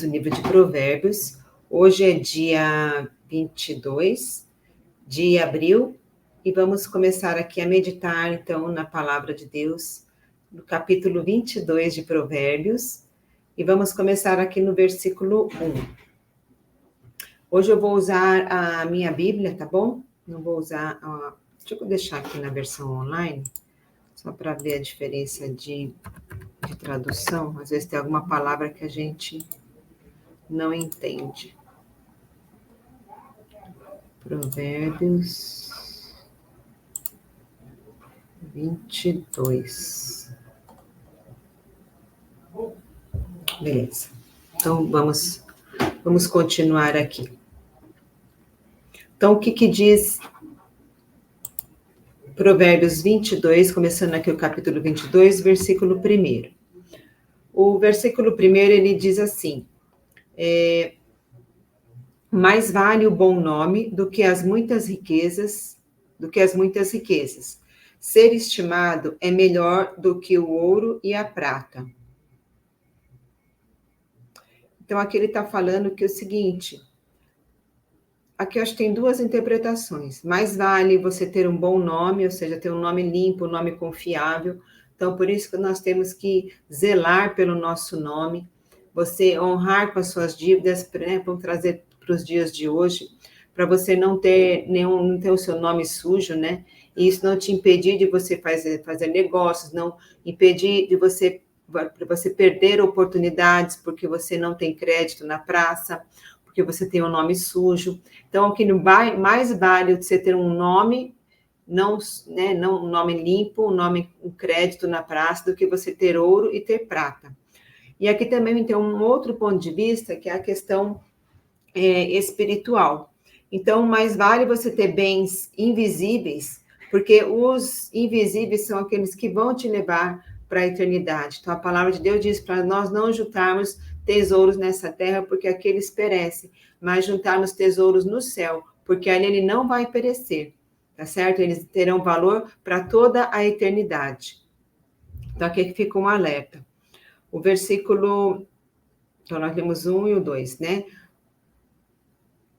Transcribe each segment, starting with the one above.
do livro de Provérbios. Hoje é dia 22 de abril e vamos começar aqui a meditar, então, na palavra de Deus, no capítulo 22 de Provérbios, e vamos começar aqui no versículo 1. Hoje eu vou usar a minha Bíblia, tá bom? Não vou usar deixa eu deixar aqui na versão online, só para ver a diferença de tradução. Às vezes tem alguma palavra que a gente não entende. Provérbios 22. Beleza. Então, vamos continuar aqui. Então, o que diz Provérbios 22, começando aqui o capítulo 22, versículo 1. O versículo 1, ele diz assim: mais vale o bom nome do que as muitas riquezas, Ser estimado é melhor do que o ouro e a prata. Então, aqui ele está falando que é o seguinte, aqui eu acho que tem duas interpretações. Mais vale você ter um bom nome, ou seja, ter um nome limpo, um nome confiável. Então, por isso que nós temos que zelar pelo nosso nome, você honrar com as suas dívidas, né? Vamos trazer para os dias de hoje, para você não ter o seu nome sujo, né? E isso não te impedir de você fazer negócios, não impedir de você perder oportunidades porque você não tem crédito na praça, porque você tem um nome sujo. Então, o que mais vale você ter um nome, não um nome limpo, um crédito na praça, do que você ter ouro e ter prata. E aqui também tem um outro ponto de vista, que é a questão espiritual. Então, mais vale você ter bens invisíveis, porque os invisíveis são aqueles que vão te levar para a eternidade. Então, a palavra de Deus diz para nós não juntarmos tesouros nessa terra, porque aqueles perecem, mas juntarmos tesouros no céu, porque ali ele não vai perecer, tá certo? Eles terão valor para toda a eternidade. Então, aqui fica um alerta. O versículo, então nós temos 1 e o 2, né?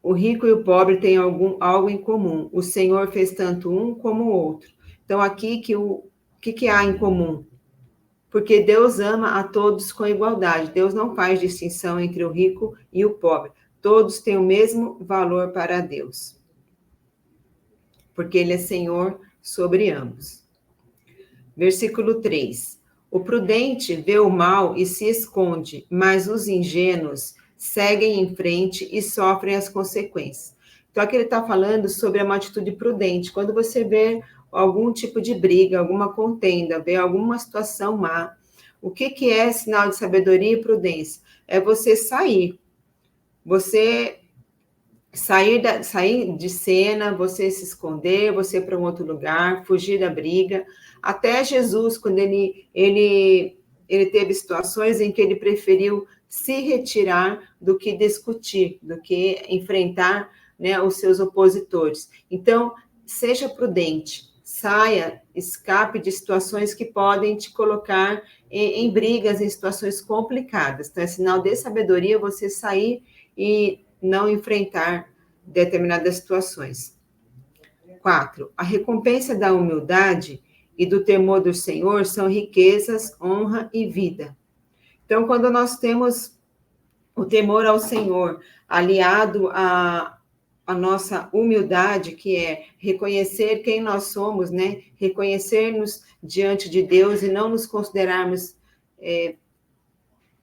O rico e o pobre têm algo em comum. O Senhor fez tanto um como o outro. Então, aqui, o que há em comum? Porque Deus ama a todos com igualdade. Deus não faz distinção entre o rico e o pobre. Todos têm o mesmo valor para Deus. Porque Ele é Senhor sobre ambos. Versículo 3. O prudente vê o mal e se esconde, mas os ingênuos seguem em frente e sofrem as consequências. Então, aqui ele está falando sobre uma atitude prudente. Quando você vê algum tipo de briga, alguma contenda, vê alguma situação má, o que é sinal de sabedoria e prudência? É você sair. Você sair de cena, você se esconder, você ir para um outro lugar, fugir da briga. Até Jesus, quando ele teve situações em que ele preferiu se retirar do que discutir, do que enfrentar, né, os seus opositores. Então, seja prudente, saia, escape de situações que podem te colocar em brigas, em situações complicadas. Então, é sinal de sabedoria você sair e não enfrentar determinadas situações. 4. A recompensa da humildade e do temor do Senhor são riquezas, honra e vida. Então, quando nós temos o temor ao Senhor aliado à nossa humildade, que é reconhecer quem nós somos, né? Reconhecer-nos diante de Deus e não nos considerarmos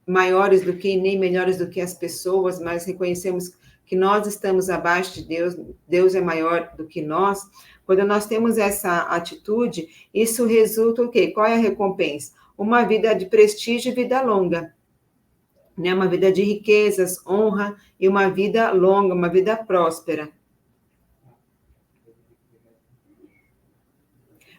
maiores do que, nem melhores do que as pessoas, mas reconhecemos que nós estamos abaixo de Deus, Deus é maior do que nós. Quando nós temos essa atitude, isso resulta o quê? Qual é a recompensa? Uma vida de prestígio e vida longa, né? Uma vida de riquezas, honra e uma vida longa, uma vida próspera.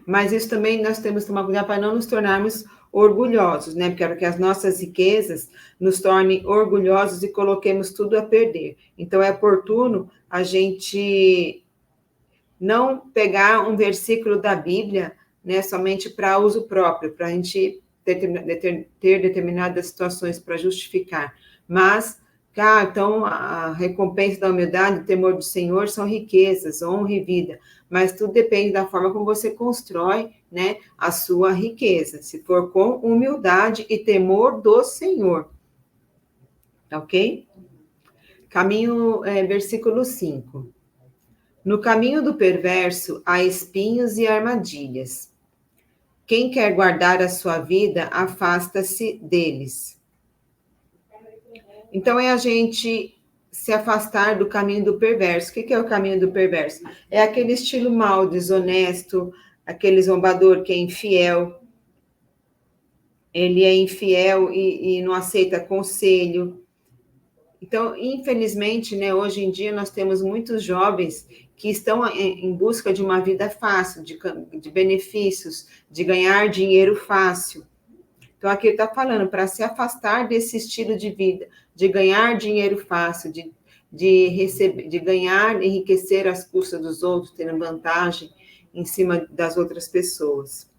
Mas isso também nós temos que tomar cuidado para não nos tornarmos orgulhosos, né? Porque as nossas riquezas nos tornem orgulhosos e coloquemos tudo a perder. Então, é oportuno a gente não pegar um versículo da Bíblia, né, somente para uso próprio, para a gente ter determinadas situações para justificar, mas então a recompensa da humildade, o temor do Senhor são riquezas, honra e vida, mas tudo depende da forma como você constrói, né, a sua riqueza, se for com humildade e temor do Senhor, ok? Versículo 5. No caminho do perverso há espinhos e armadilhas. Quem quer guardar a sua vida, afasta-se deles. Então, é a gente se afastar do caminho do perverso. O que é o caminho do perverso? É aquele estilo mau, desonesto, aquele zombador que é infiel. Ele é infiel e não aceita conselho. Então, infelizmente, né, hoje em dia nós temos muitos jovens que estão em busca de uma vida fácil, de benefícios, de ganhar dinheiro fácil. Então, aqui ele está falando para se afastar desse estilo de vida, de ganhar dinheiro fácil, de ganhar, enriquecer às custas dos outros, tendo vantagem em cima das outras pessoas.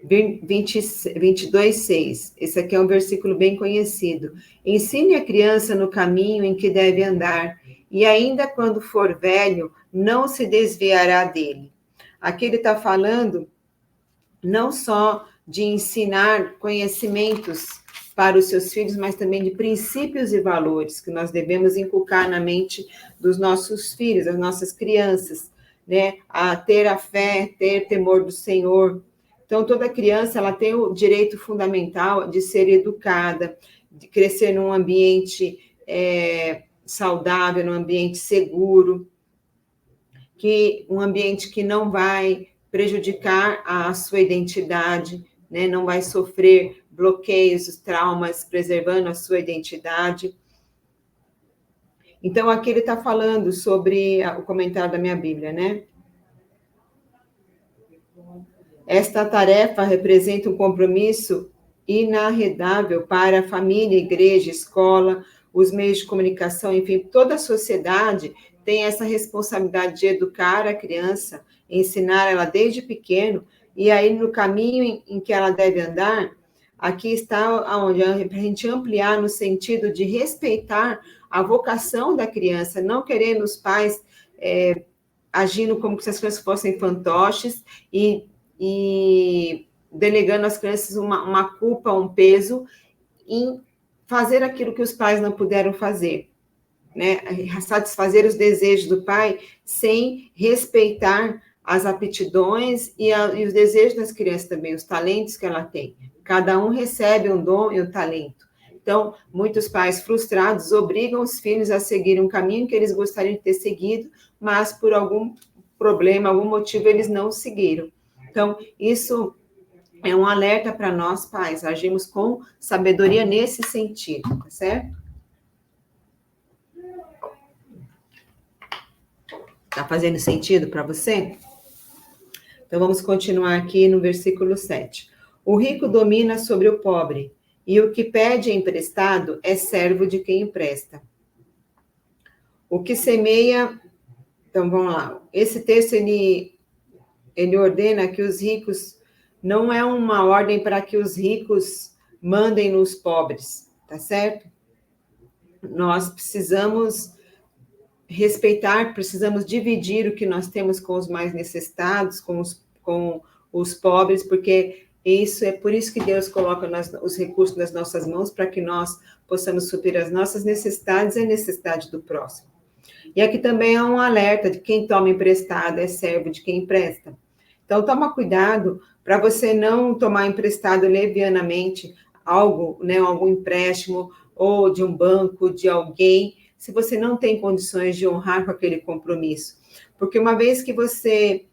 22:6. Esse aqui é um versículo bem conhecido. Ensine a criança no caminho em que deve andar, e ainda quando for velho, não se desviará dele. Aqui ele está falando não só de ensinar conhecimentos para os seus filhos, mas também de princípios e valores que nós devemos inculcar na mente dos nossos filhos, das nossas crianças, né? A ter a fé, ter temor do Senhor. Então, toda criança ela tem o direito fundamental de ser educada, de crescer num ambiente saudável, num ambiente seguro, um ambiente que não vai prejudicar a sua identidade, né? Não vai sofrer bloqueios, traumas, preservando a sua identidade. Então, aqui ele está falando sobre o comentário da minha Bíblia, né? Esta tarefa representa um compromisso inarredável para a família, igreja, escola, os meios de comunicação, enfim, toda a sociedade tem essa responsabilidade de educar a criança, ensinar ela desde pequeno, e aí no caminho em que ela deve andar, aqui está onde a gente ampliar no sentido de respeitar a vocação da criança, não querendo os pais agindo como se as crianças fossem fantoches e delegando às crianças uma culpa, um peso em fazer aquilo que os pais não puderam fazer, né? Satisfazer os desejos do pai sem respeitar as aptidões e os desejos das crianças também, os talentos que ela tem. Cada um recebe um dom e um talento. Então, muitos pais frustrados obrigam os filhos a seguir um caminho que eles gostariam de ter seguido, mas por algum problema, algum motivo, eles não seguiram. Então, isso é um alerta para nós, pais, agimos com sabedoria nesse sentido, tá certo? Tá fazendo sentido para você? Então, vamos continuar aqui no versículo 7. O rico domina sobre o pobre, e o que pede emprestado é servo de quem empresta. O que semeia... Então, vamos lá. Esse texto, ele ordena que os ricos... Não é uma ordem para que os ricos mandem nos pobres, tá certo? Nós precisamos respeitar, precisamos dividir o que nós temos com os mais necessitados, com os pobres, porque é por isso que Deus coloca os recursos nas nossas mãos, para que nós possamos suprir as nossas necessidades e a necessidade do próximo. E aqui também é um alerta de quem toma emprestado é servo de quem empresta. Então, toma cuidado para você não tomar emprestado levianamente algo, né, algum empréstimo, ou de um banco, de alguém, se você não tem condições de honrar com aquele compromisso. Porque uma vez que você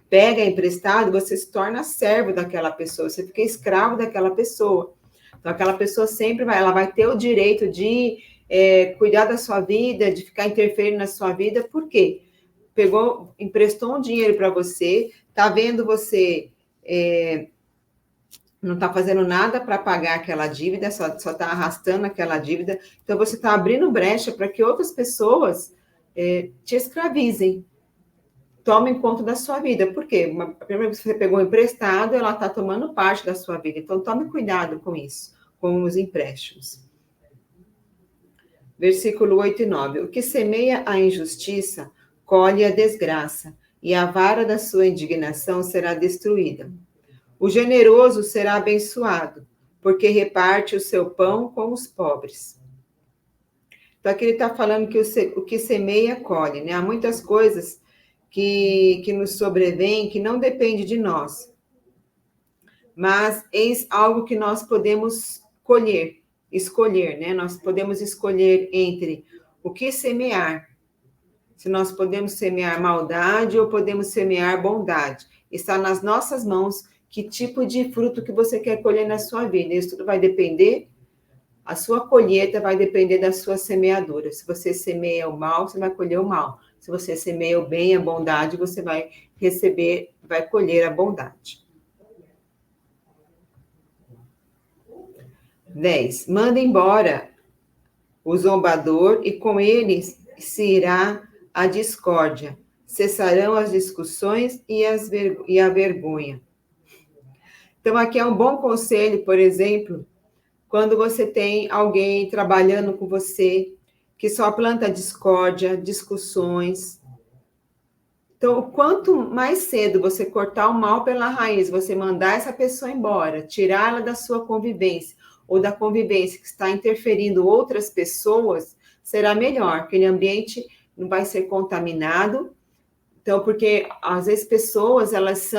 pega emprestado, você se torna servo daquela pessoa, você fica escravo daquela pessoa. Então, aquela pessoa sempre ela vai ter o direito de cuidar da sua vida, de ficar interferindo na sua vida, por quê? Emprestou um dinheiro para você, está vendo você não está fazendo nada para pagar aquela dívida, só está arrastando aquela dívida, então você está abrindo brecha para que outras pessoas te escravizem, tomem conta da sua vida. Por quê? A primeira vez que você pegou emprestado, ela está tomando parte da sua vida, então tome cuidado com isso, com os empréstimos. Versículo 8 e 9. O que semeia a injustiça, colhe a desgraça, e a vara da sua indignação será destruída. O generoso será abençoado, porque reparte o seu pão com os pobres. Então, aqui ele está falando que o que semeia, colhe, né? Há muitas coisas que nos sobrevêm que não depende de nós, mas eis algo que nós podemos escolher, né? Nós podemos escolher entre o que semear, se nós podemos semear maldade ou podemos semear bondade. Está nas nossas mãos que tipo de fruto que você quer colher na sua vida. Isso tudo vai depender, a sua colheita vai depender da sua semeadura. Se você semeia o mal, você vai colher o mal. Se você semeia o bem, a bondade, você vai receber, vai colher a bondade. 10. Manda embora o zombador e com ele se irá a discórdia. Cessarão as discussões e a vergonha. Então, aqui é um bom conselho, por exemplo, quando você tem alguém trabalhando com você que só planta discórdia, discussões. Então, quanto mais cedo você cortar o mal pela raiz, você mandar essa pessoa embora, tirá-la da sua convivência, ou da convivência que está interferindo outras pessoas, será melhor. Aquele ambiente não vai ser contaminado. Então, porque às vezes pessoas, elas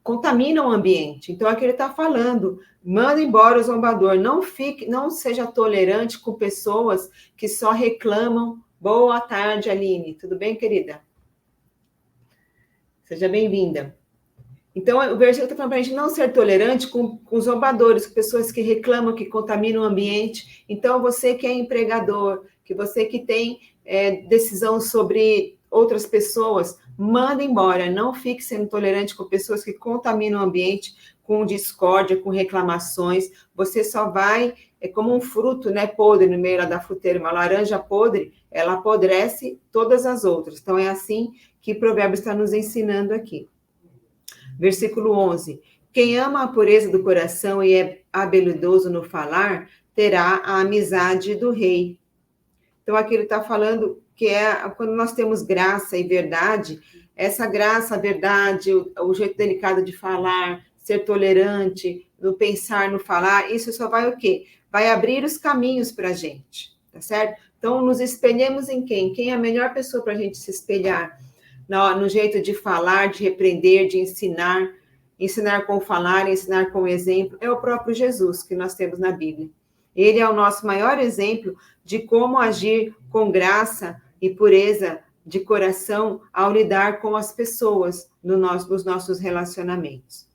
contaminam o ambiente. Então, aqui ele está falando, manda embora o zombador, não seja tolerante com pessoas que só reclamam. Boa tarde, Aline. Tudo bem, querida? Seja bem-vinda. Então, o versículo está falando para a gente não ser tolerante com zombadores, com pessoas que reclamam, que contaminam o ambiente. Então, você que é empregador, que você que tem decisão sobre outras pessoas, manda embora. Não fique sendo tolerante com pessoas que contaminam o ambiente, com discórdia, com reclamações. Você só vai, é como um fruto, né, podre no meio da fruteira, uma laranja podre, ela apodrece todas as outras. Então, é assim que Provérbios está nos ensinando aqui. Versículo 11. Quem ama a pureza do coração e é habilidoso no falar, terá a amizade do rei. Então, aqui ele está falando que quando nós temos graça e verdade, essa graça, a verdade, o jeito delicado de falar, ser tolerante, no pensar, no falar, isso só vai o quê? Vai abrir os caminhos para a gente, tá certo? Então, nos espelhemos em quem? Quem é a melhor pessoa para a gente se espelhar? No jeito de falar, de repreender, de ensinar com o falar, ensinar com o exemplo, é o próprio Jesus que nós temos na Bíblia. Ele é o nosso maior exemplo de como agir com graça e pureza de coração ao lidar com as pessoas nos nossos relacionamentos.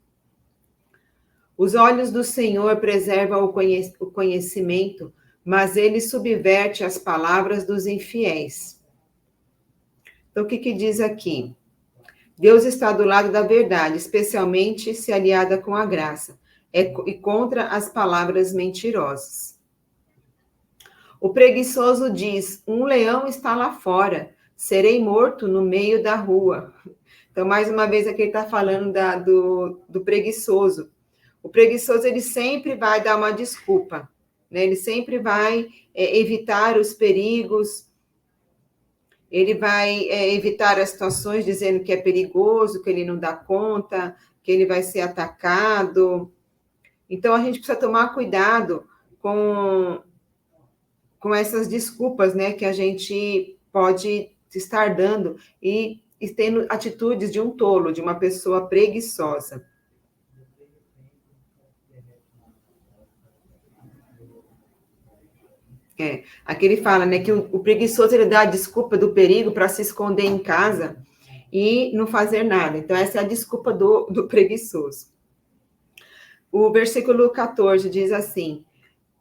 Os olhos do Senhor preservam o conhecimento, mas ele subverte as palavras dos infiéis. Então, o que diz aqui? Deus está do lado da verdade, especialmente se aliada com a graça, e contra as palavras mentirosas. O preguiçoso diz, um leão está lá fora, serei morto no meio da rua. Então, mais uma vez, aqui ele está falando do preguiçoso. O preguiçoso, ele sempre vai dar uma desculpa, né? Ele sempre vai evitar os perigos, ele vai evitar as situações dizendo que é perigoso, que ele não dá conta, que ele vai ser atacado. Então, a gente precisa tomar cuidado com essas desculpas, né, que a gente pode estar dando e tendo atitudes de um tolo, de uma pessoa preguiçosa. Aqui ele fala, né, que o preguiçoso ele dá a desculpa do perigo para se esconder em casa e não fazer nada. Então, essa é a desculpa do preguiçoso. O versículo 14 diz assim,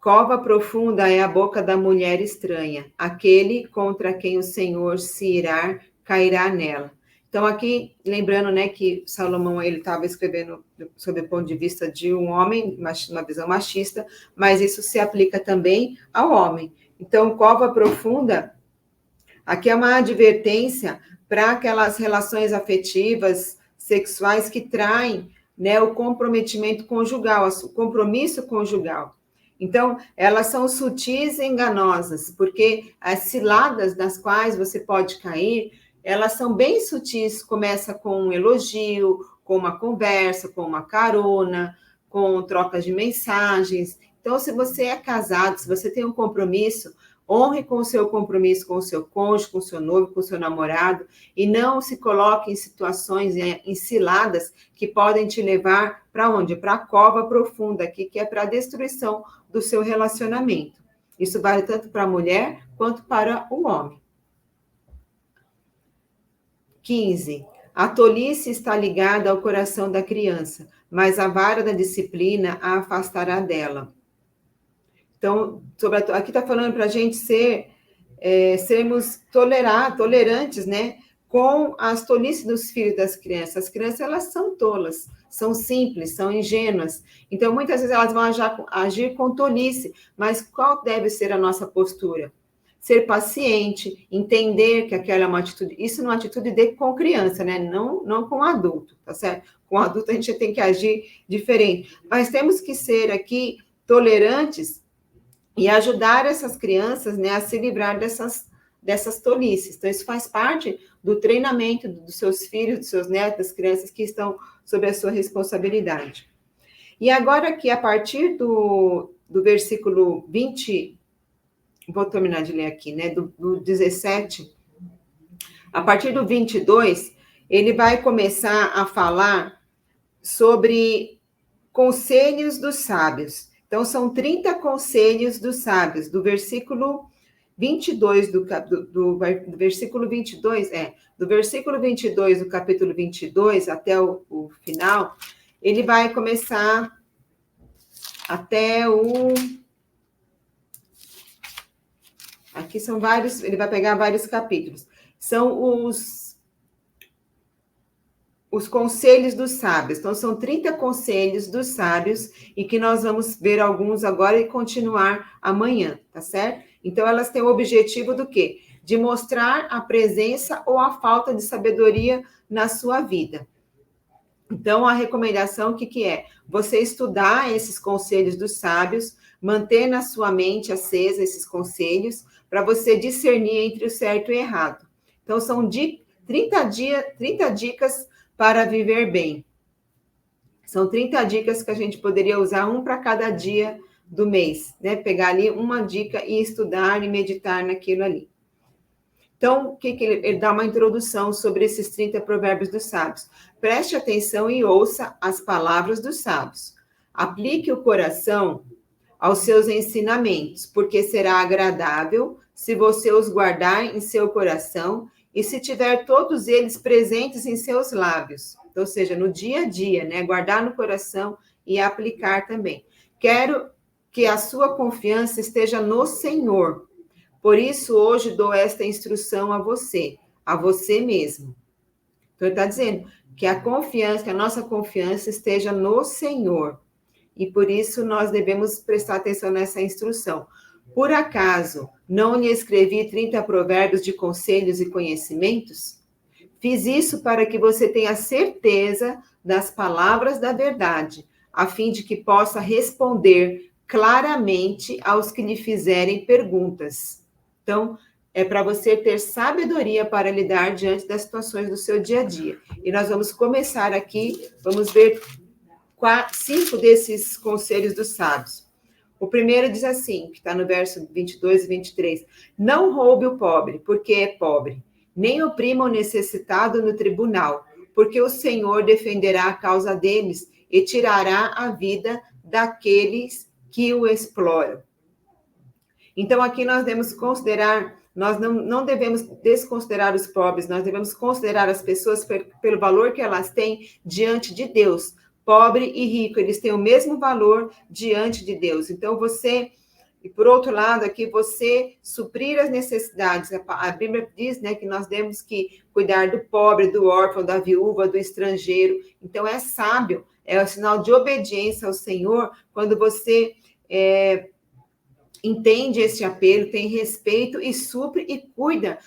cova profunda é a boca da mulher estranha, aquele contra quem o Senhor se irá, cairá nela. Então, aqui, lembrando, né, que Salomão, ele estava escrevendo sob o ponto de vista de um homem, uma visão machista, mas isso se aplica também ao homem. Então, cova profunda, aqui é uma advertência para aquelas relações afetivas, sexuais, que traem, né, o comprometimento conjugal, o compromisso conjugal. Então, elas são sutis e enganosas, porque as ciladas das quais você pode cair, elas são bem sutis. Começa com um elogio, com uma conversa, com uma carona, com trocas de mensagens. Então, se você é casado, se você tem um compromisso, honre com o seu compromisso com o seu cônjuge, com o seu noivo, com o seu namorado, e não se coloque em situações, em ciladas, que podem te levar para onde? Para a cova profunda aqui, que é para a destruição do seu relacionamento. Isso vale tanto para a mulher quanto para o homem. 15. A tolice está ligada ao coração da criança, mas a vara da disciplina a afastará dela. Então, aqui está falando para a gente sermos tolerantes, né, com as tolices dos filhos das crianças. As crianças, elas são tolas, são simples, são ingênuas. Então, muitas vezes elas vão agir com tolice, mas qual deve ser a nossa postura? Ser paciente, entender que aquela é uma atitude, isso não é uma atitude com criança, né? Não com adulto, tá certo? Com adulto a gente tem que agir diferente, mas temos que ser aqui tolerantes e ajudar essas crianças, né, a se livrar dessas tolices. Então, isso faz parte do treinamento dos seus filhos, dos seus netos, das crianças que estão sob a sua responsabilidade. E agora aqui, a partir do versículo 20, vou terminar de ler aqui, né, do 17, a partir do 22, ele vai começar a falar sobre conselhos dos sábios. Então, são 30 conselhos dos sábios, do versículo 22, do versículo 22, do versículo 22 do capítulo 22 até o final, ele vai começar até aqui são vários, ele vai pegar vários capítulos. São os conselhos dos sábios. Então, são 30 conselhos dos sábios e que nós vamos ver alguns agora e continuar amanhã, tá certo? Então, elas têm o objetivo do quê? De mostrar a presença ou a falta de sabedoria na sua vida. Então, a recomendação, o que é? Você estudar esses conselhos dos sábios, manter na sua mente acesa esses conselhos, para você discernir entre o certo e o errado. Então, são 30 dicas para viver bem. São 30 dicas que a gente poderia usar, um para cada dia do mês, né? Pegar ali uma dica e estudar e meditar naquilo ali. Então, o que ele dá uma introdução sobre esses 30 provérbios dos sábios. Preste atenção e ouça as palavras dos sábios. Aplique o coração aos seus ensinamentos, porque será agradável se você os guardar em seu coração e se tiver todos eles presentes em seus lábios, ou seja, no dia a dia, né? Guardar no coração e aplicar também. Quero que a sua confiança esteja no Senhor. Por isso, hoje dou esta instrução a você mesmo. Então, ele está dizendo que a nossa confiança esteja no Senhor. E por isso nós devemos prestar atenção nessa instrução. Por acaso, não lhe escrevi 30 provérbios de conselhos e conhecimentos? Fiz isso para que você tenha certeza das palavras da verdade, a fim de que possa responder claramente aos que lhe fizerem perguntas. Então, é para você ter sabedoria para lidar diante das situações do seu dia a dia. E nós vamos começar aqui, vamos ver 5 desses conselhos dos sábios. O primeiro diz assim, que está no verso 22 e 23. Não roube o pobre, porque é pobre. Nem oprima o necessitado no tribunal, porque o Senhor defenderá a causa deles e tirará a vida daqueles que o exploram. Então, aqui nós devemos considerar, nós não devemos desconsiderar os pobres, nós devemos considerar as pessoas pelo valor que elas têm diante de Deus. Pobre e rico, eles têm o mesmo valor diante de Deus. Então, e por outro lado, aqui, você suprir as necessidades. A Bíblia diz, né, que nós temos que cuidar do pobre, do órfão, da viúva, do estrangeiro. Então, é sábio, é um sinal de obediência ao Senhor, quando você entende esse apelo, tem respeito e supre e cuida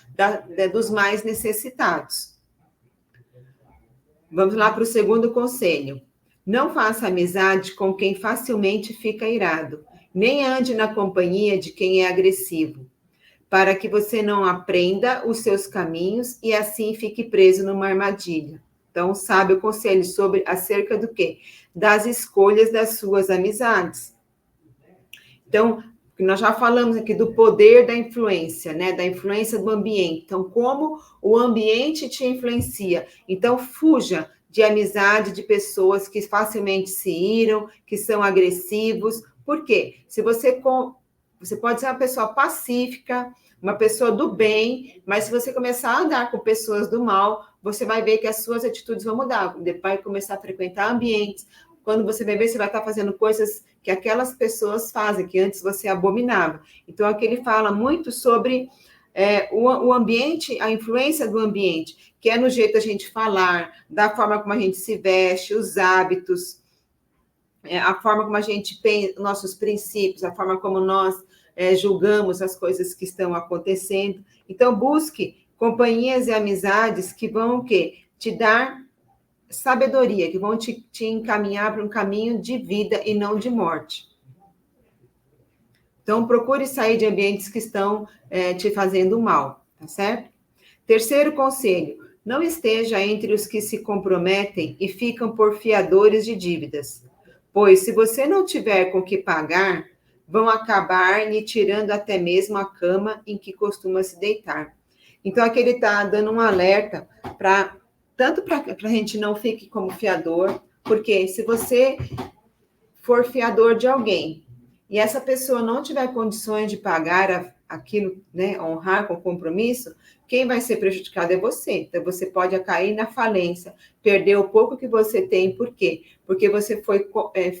dos mais necessitados. Vamos lá para o segundo conselho. Não faça amizade com quem facilmente fica irado, nem ande na companhia de quem é agressivo, para que você não aprenda os seus caminhos e assim fique preso numa armadilha. Então, sabe o conselho sobre acerca do quê? Das escolhas das suas amizades. Então, nós já falamos aqui do poder da influência, né? Da influência do ambiente. Então, como o ambiente te influencia. Então, fuja de amizade de pessoas que facilmente se iram, que são agressivos. Por quê? Se você pode ser uma pessoa pacífica, uma pessoa do bem, mas se você começar a andar com pessoas do mal, você vai ver que as suas atitudes vão mudar. Vai começar a frequentar ambientes. Quando você vai ver, você vai estar fazendo coisas que aquelas pessoas fazem, que antes você abominava. Então, aqui ele fala muito sobre o ambiente, a influência do ambiente, que é no jeito da gente falar, da forma como a gente se veste, os hábitos, a forma como a gente pensa, nossos princípios, a forma como nós julgamos as coisas que estão acontecendo. Então, busque companhias e amizades que vão o quê? Te dar sabedoria, que vão te encaminhar para um caminho de vida e não de morte. Então, procure sair de ambientes que estão te fazendo mal, tá certo? Terceiro conselho, não esteja entre os que se comprometem e ficam por fiadores de dívidas, pois se você não tiver com que pagar, vão acabar lhe tirando até mesmo a cama em que costuma se deitar. Então, aqui ele está dando um alerta tanto para a gente não fique como fiador, porque se você for fiador de alguém e essa pessoa não tiver condições de pagar aquilo, né, honrar com compromisso, quem vai ser prejudicado é você. Então, você pode cair na falência, perder o pouco que você tem. Por quê? Porque você foi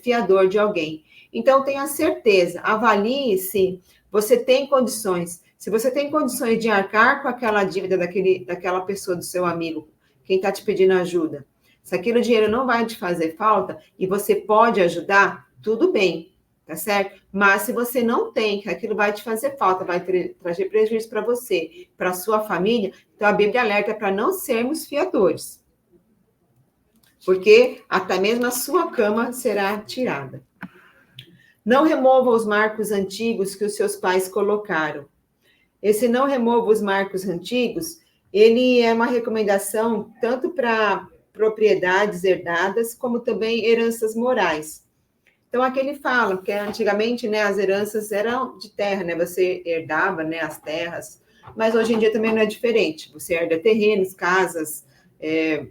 fiador de alguém. Então, tenha certeza, avalie se você tem condições. Se você tem condições de arcar com aquela dívida daquela pessoa, do seu amigo, quem está te pedindo ajuda. Se aquele dinheiro não vai te fazer falta e você pode ajudar, tudo bem, tá certo? Mas se você não tem, que aquilo vai te fazer falta, vai trazer prejuízo para você, para sua família, então a Bíblia alerta para não sermos fiadores. Porque até mesmo a sua cama será tirada. Não remova os marcos antigos que os seus pais colocaram. Esse não remova os marcos antigos, ele é uma recomendação tanto para propriedades herdadas, como também heranças morais. Então, aqui ele fala que antigamente, né, as heranças eram de terra, né, você herdava, né, as terras, mas hoje em dia também não é diferente, você herda terrenos, casas,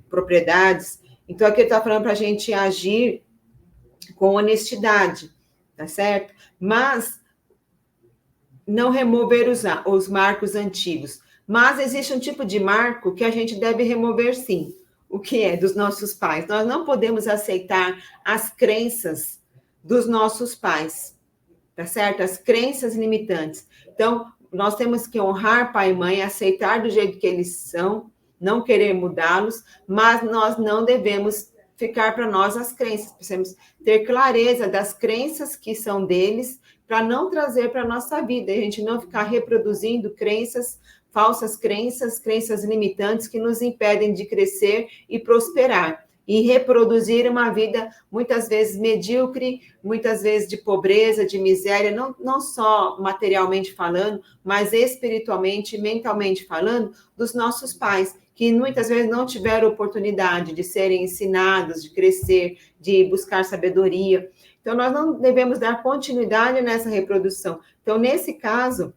propriedades. Então, aqui ele está falando para a gente agir com honestidade, tá certo? Mas não remover os marcos antigos. Mas existe um tipo de marco que a gente deve remover, sim. O que é? Dos nossos pais. Nós não podemos aceitar as crenças dos nossos pais, tá certo? As crenças limitantes. Então, nós temos que honrar pai e mãe, aceitar do jeito que eles são, não querer mudá-los, mas nós não devemos ficar para nós as crenças. Precisamos ter clareza das crenças que são deles, para não trazer para a nossa vida, a gente não ficar reproduzindo crenças, falsas crenças, crenças limitantes que nos impedem de crescer e prosperar. E reproduzir uma vida, muitas vezes, medíocre, muitas vezes de pobreza, de miséria, não só materialmente falando, mas espiritualmente, mentalmente falando, dos nossos pais, que muitas vezes não tiveram oportunidade de serem ensinados, de crescer, de buscar sabedoria. Então, nós não devemos dar continuidade nessa reprodução. Então, nesse caso,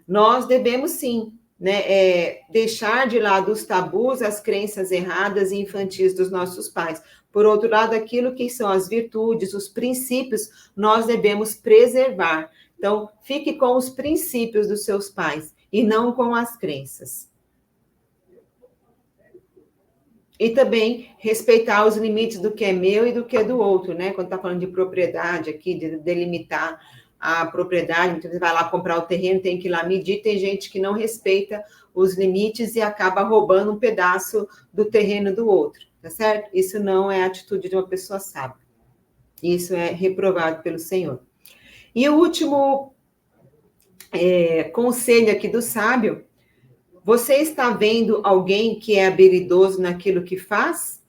nós devemos sim, né, deixar de lado os tabus, as crenças erradas e infantis dos nossos pais. Por outro lado, aquilo que são as virtudes, os princípios, nós devemos preservar. Então, fique com os princípios dos seus pais e não com as crenças. E também respeitar os limites do que é meu e do que é do outro, né? Quando está falando de propriedade aqui, de delimitar a propriedade, então você vai lá comprar o terreno, tem que ir lá medir, tem gente que não respeita os limites e acaba roubando um pedaço do terreno do outro, tá certo? Isso não é a atitude de uma pessoa sábia. Isso é reprovado pelo Senhor. E o último conselho aqui do sábio: você está vendo alguém que é habilidoso naquilo que faz?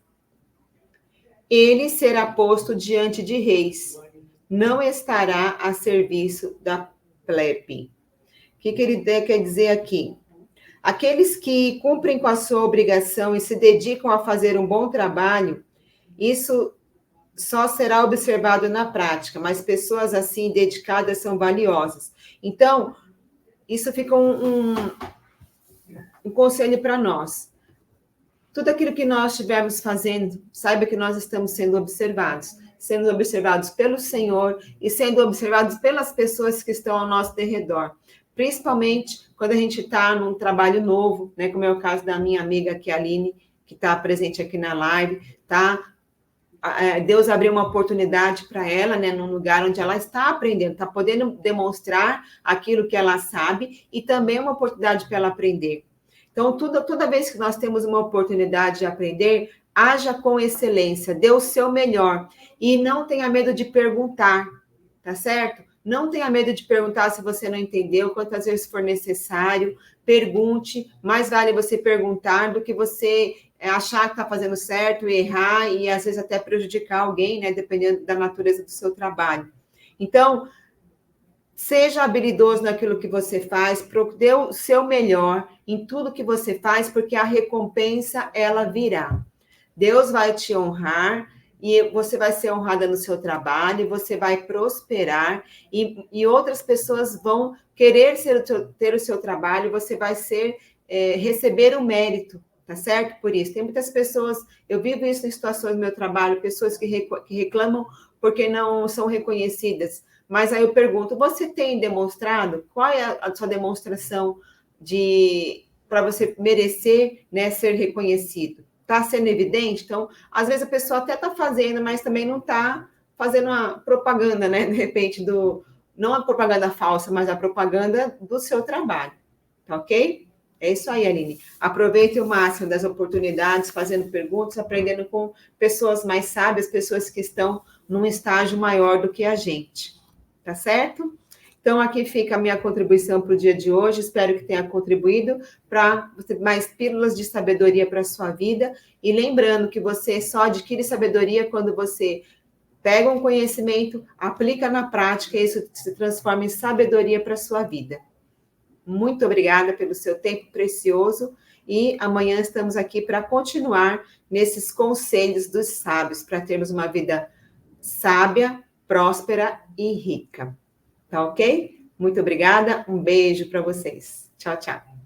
Ele será posto diante de reis. não estará a serviço da plebe. O que ele quer dizer aqui? Aqueles que cumprem com a sua obrigação e se dedicam a fazer um bom trabalho, isso só será observado na prática, mas pessoas assim dedicadas são valiosas. Então, isso fica um conselho para nós. Tudo aquilo que nós estivermos fazendo, saiba que nós estamos sendo observados pelo Senhor e sendo observados pelas pessoas que estão ao nosso redor. Principalmente quando a gente está num trabalho novo, né? Como é o caso da minha amiga aqui, Aline, que está presente aqui na live, tá? Deus abriu uma oportunidade para ela, né, num lugar onde ela está aprendendo, está podendo demonstrar aquilo que ela sabe e também uma oportunidade para ela aprender. Então, toda vez que nós temos uma oportunidade de aprender, haja com excelência, dê o seu melhor e não tenha medo de perguntar, tá certo? Não tenha medo de perguntar se você não entendeu, quantas vezes for necessário, pergunte, mais vale você perguntar do que você achar que está fazendo certo e errar e às vezes até prejudicar alguém, né? Dependendo da natureza do seu trabalho. Então, seja habilidoso naquilo que você faz, dê o seu melhor em tudo que você faz, porque a recompensa, ela virá. Deus vai te honrar e você vai ser honrada no seu trabalho, você vai prosperar e outras pessoas vão querer ter o seu trabalho, você vai receber o mérito, tá certo? Por isso, tem muitas pessoas, eu vivo isso em situações do meu trabalho, pessoas que reclamam porque não são reconhecidas. Mas aí eu pergunto, você tem demonstrado? Qual é a sua demonstração para você merecer, né, ser reconhecido? Está sendo evidente? Então, às vezes a pessoa até está fazendo, mas também não está fazendo uma propaganda, né? De repente, não a propaganda falsa, mas a propaganda do seu trabalho. Tá ok? É isso aí, Aline. Aproveite o máximo das oportunidades, fazendo perguntas, aprendendo com pessoas mais sábias, pessoas que estão num estágio maior do que a gente. Tá certo? Então, aqui fica a minha contribuição para o dia de hoje. Espero que tenha contribuído para você mais pílulas de sabedoria para a sua vida. E lembrando que você só adquire sabedoria quando você pega um conhecimento, aplica na prática e isso se transforma em sabedoria para a sua vida. Muito obrigada pelo seu tempo precioso. E amanhã estamos aqui para continuar nesses conselhos dos sábios, para termos uma vida sábia, próspera e rica. Tá ok? Muito obrigada. Um beijo para vocês. Tchau, tchau.